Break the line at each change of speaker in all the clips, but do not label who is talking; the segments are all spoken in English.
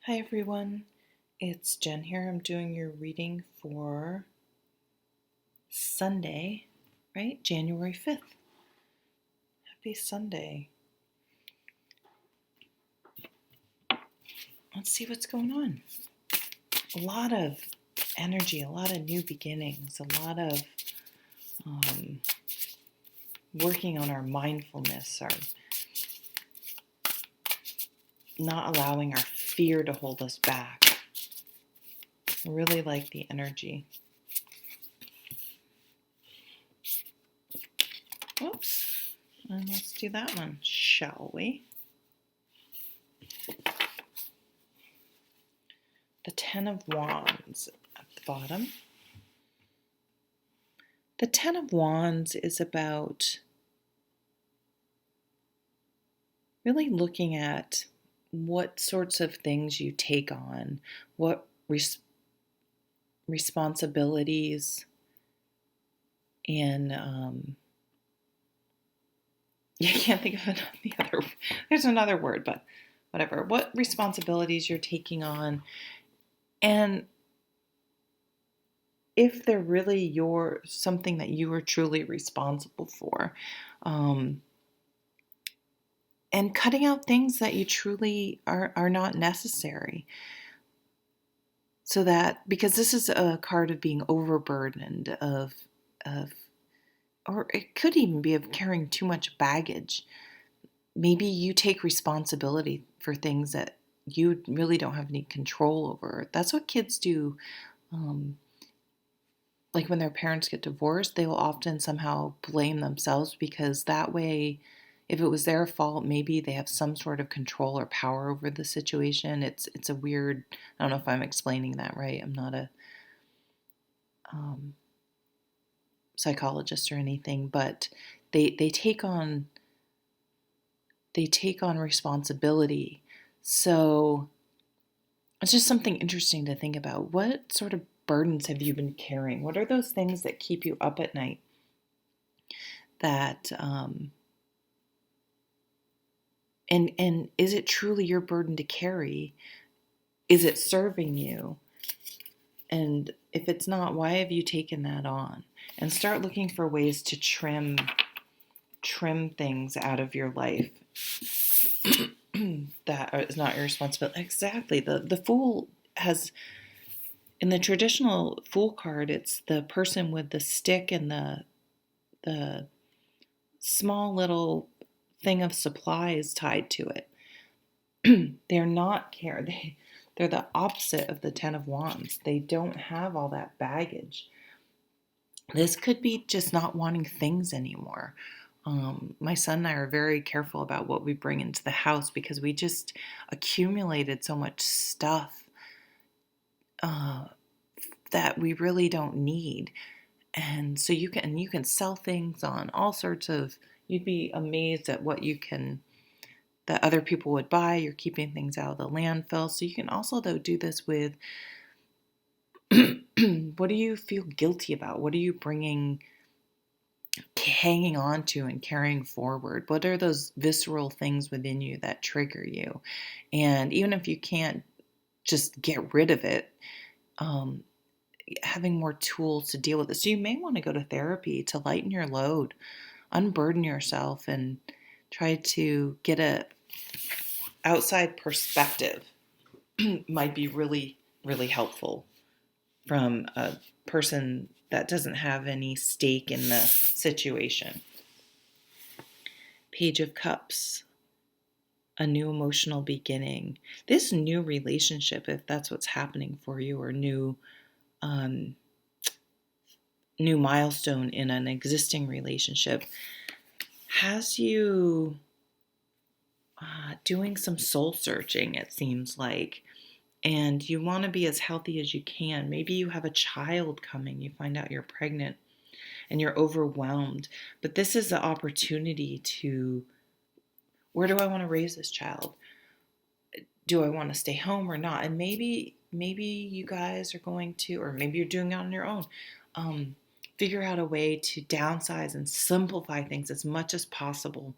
Hi everyone, it's Jen here. I'm doing your reading for Sunday, right? January 5th. Happy Sunday. Let's see what's going on. A lot of energy, a lot of new beginnings, a lot of working on our mindfulness, our not allowing our fear to hold us back. I really like the energy. Oops. And let's do that one, shall we? The Ten of Wands at the bottom. The Ten of Wands is about really looking at what sorts of things you take on, what responsibilities, and I can't think of there's another word, but whatever. What responsibilities you're taking on, and if they're really something that you are truly responsible for. And cutting out things that you truly are not necessary. So that, because this is a card of being overburdened, of or it could even be of carrying too much baggage. Maybe you take responsibility for things that you really don't have any control over. That's what kids do. Like when their parents get divorced, they will often somehow blame themselves, because that way, if it was their fault, maybe they have some sort of control or power over the situation. It's a weird. I don't know if I'm explaining that right. I'm not a psychologist or anything, but they take on responsibility. So it's just something interesting to think about. What sort of burdens have you been carrying? What are those things that keep you up at night? That and is it truly your burden to carry? Is it serving you? And if it's not, why have you taken that on? And start looking for ways to trim things out of your life that is not your responsibility. Exactly. The Fool has, in the traditional Fool card, it's the person with the stick and the small little thing of supplies tied to it. They're not they're the opposite of the Ten of Wands. They don't have all that baggage. This could be just not wanting things anymore. My son and I are very careful about what we bring into the house, because we just accumulated so much stuff that we really don't need. And so you can sell things on all sorts of. You'd be amazed at what that other people would buy. You're keeping things out of the landfill. So you can also, though, do this with what do you feel guilty about? What are you hanging on to and carrying forward? What are those visceral things within you that trigger you? And even if you can't just get rid of it, having more tools to deal with it. So you may want to go to therapy to lighten your load, unburden yourself, and try to get a outside perspective. Might be really, really helpful from a person that doesn't have any stake in the situation. Page of Cups, a new emotional beginning. This new relationship, if that's what's happening for you, or new milestone in an existing relationship, has you doing some soul searching, it seems like. And you want to be as healthy as you can. Maybe you have a child coming, you find out you're pregnant and you're overwhelmed. But this is the opportunity to, where do I want to raise this child? Do I want to stay home or not? And maybe you guys are going to, or maybe you're doing it on your own. Figure out a way to downsize and simplify things as much as possible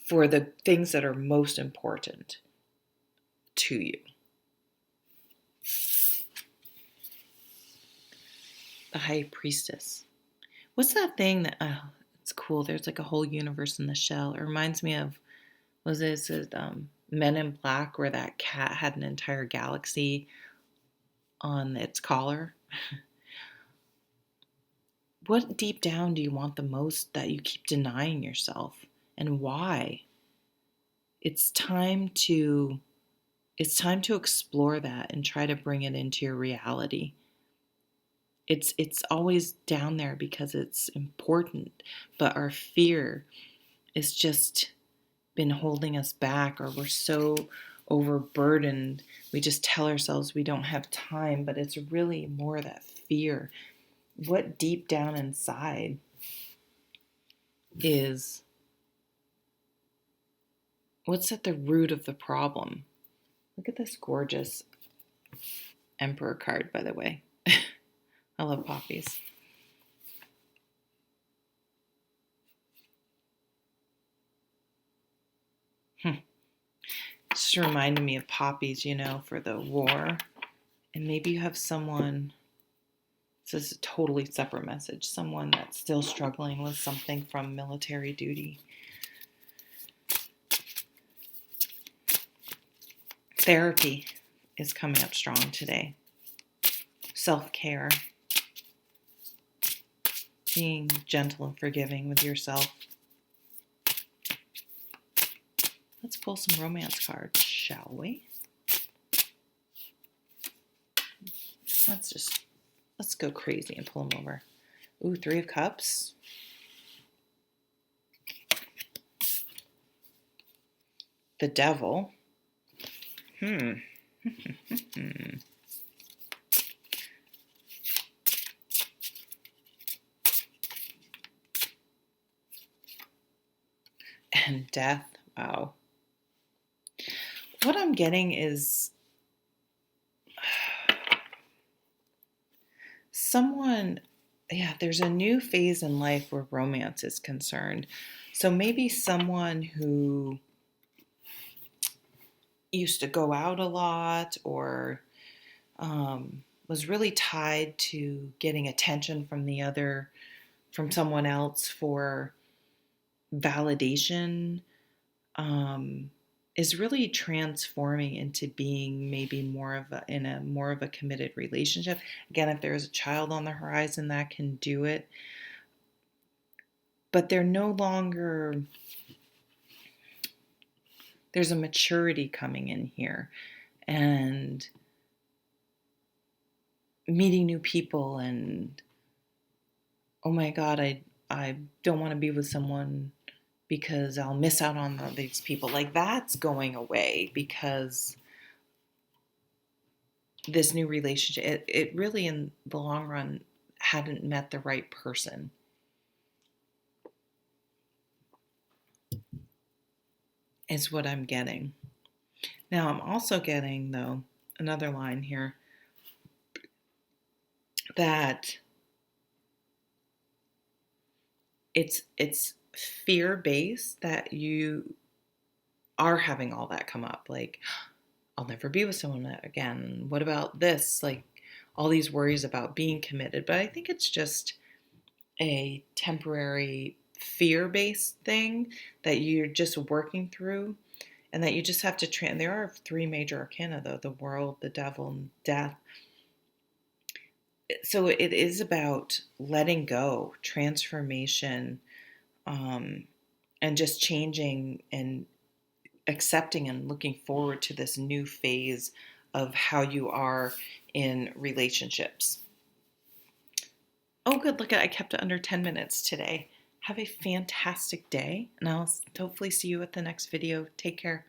for the things that are most important to you. The High Priestess. What's that thing that, oh, it's cool. There's like a whole universe in the shell. It reminds me of, Men in Black, where that cat had an entire galaxy on its collar. What deep down do you want the most that you keep denying yourself, and why? It's time to explore that and try to bring it into your reality. It's always down there because it's important, but our fear is just been holding us back, or we're so overburdened. We just tell ourselves we don't have time, but it's really more that fear. What deep down inside is, what's at the root of the problem? Look at this gorgeous Emperor card, by the way. I love poppies. Just reminded me of poppies, for the war. And maybe you have someone, this is a totally separate message, someone that's still struggling with something from military duty. Therapy is coming up strong today. Self-care. Being gentle and forgiving with yourself. Let's pull some romance cards, shall we? Let's go crazy and pull them over. Ooh, 3 of Cups. The Devil. And Death. Wow. What I'm getting is there's a new phase in life where romance is concerned. So maybe someone who used to go out a lot, or was really tied to getting attention from someone else for validation, is really transforming into being maybe in a more of a committed relationship. Again, if there's a child on the horizon, that can do it. But they're no longer, there's a maturity coming in here, and meeting new people, and oh my God, I don't want to be with someone because I'll miss out on these people. Like, that's going away because this new relationship, it really in the long run hadn't met the right person. Is what I'm getting. Now I'm also getting, though, another line here that it's fear-based that you are having all that come up. Like, I'll never be with someone again. What about this? Like, all these worries about being committed. But I think it's just a temporary fear-based thing that you're just working through, and that you just have to there are 3 major arcana, though: the World, the Devil, and Death. So it is about letting go, transformation, and just changing and accepting and looking forward to this new phase of how you are in relationships. Oh, good. Look, I kept it under 10 minutes today. Have a fantastic day, and I'll hopefully see you at the next video. Take care.